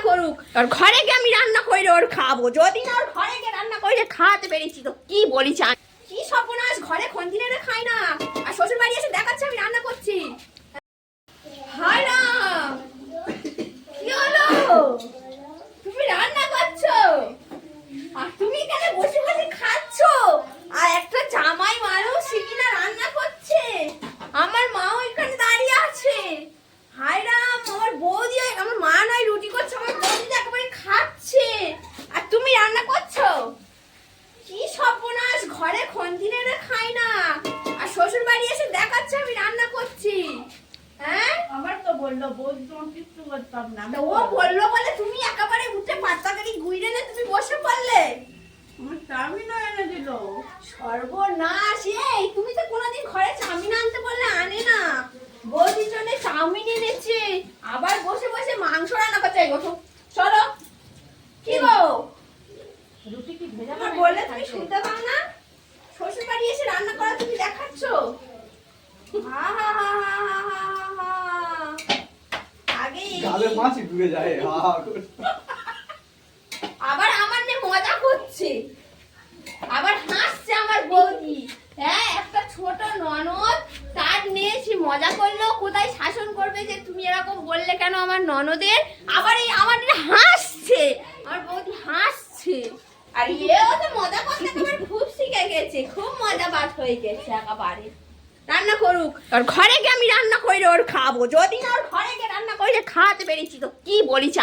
করুক, আর ঘরে গিয়ে আমি রান্না করে ওর খাবো। যদি না ওর ঘরে গিয়ে রান্না করে খাওয়াতে পেরেছি তো কি বলিস আমি? কি সর্বনাশ, ঘরে খন্তি নেড়ে খাই না, আর শ্বশুর বাড়ি এসে দেখাচ্ছে আমি রান্না করছি। হায় না, কি হলো? তুমি রান্না করছো আর তুমি এখানে বসে বসে খাচ্ছো, আর একটা জামাই মানুষ সে কিনা রান্না করছে, আমার মাও এখানে দাঁড়িয়ে আছে। হায় রাম, আমার বৌদি, আমার মা নয় রুটি করছে, আমার বৌদি একেবারে খাচ্ছে আর তুমি রান্না করছো। কি সর্বনাশ, ঘরে খন্তি নেড়ে খাই না, আর শ্বশুর বাড়ি এসে দেখাচ্ছে আমি রান্না করছি। হ্যাঁ, আমার তো বললো বৌদি তোমার কিছু করতাম না। ও বললো বলে তুমি একেবারে উঠে পাত্তাকারি গুইরে নে তুমি বসে পড়লে। আমার চাউমিন এনে দিল। সর্বনাশ, এই তুমি তো কোনোদিন ঘরে চাউমিন আনতে বললে আনে না, বৌদির জন্য চাউমিন এনেছে, আবার বসে বসে মাংস রান্না করতে। গো চলো, কি গো রুটি কি ভেজা তোমার বললে তুমি শুনতে পাও না? শ্বশুর বাড়ি এসে রান্না করা তুমি দেখাচ্ছ। হা হা হা হা হা হা হা। আগে গালে মাছি ঢুকে যায়। হা হা করে। আবার আমার নিয়ে মজা করছে, আবার হাসছে আমার বৌদি। হ্যাঁ, একটা ছোট ননদ, তার নিয়ে সে মজা করলো, কোথায় শাসন করবে যে তুমি এরকম বললে কেন আমার ননদের। আবার এই আমার নিয়ে হাসছে, আমার বৌদি হাসছে, আর এও তো মজা করতে একেবারে খুব শিখে গেছে, খুব মজাবাজ হয়ে গেছে একেবারে। রান্না করুক, আর ঘরে গিয়ে আমি রান্না করে ওর খাবো। যদি না ওর ঘরে গিয়ে রান্না করে খাওয়াতে পেরেছি তো কি বলিস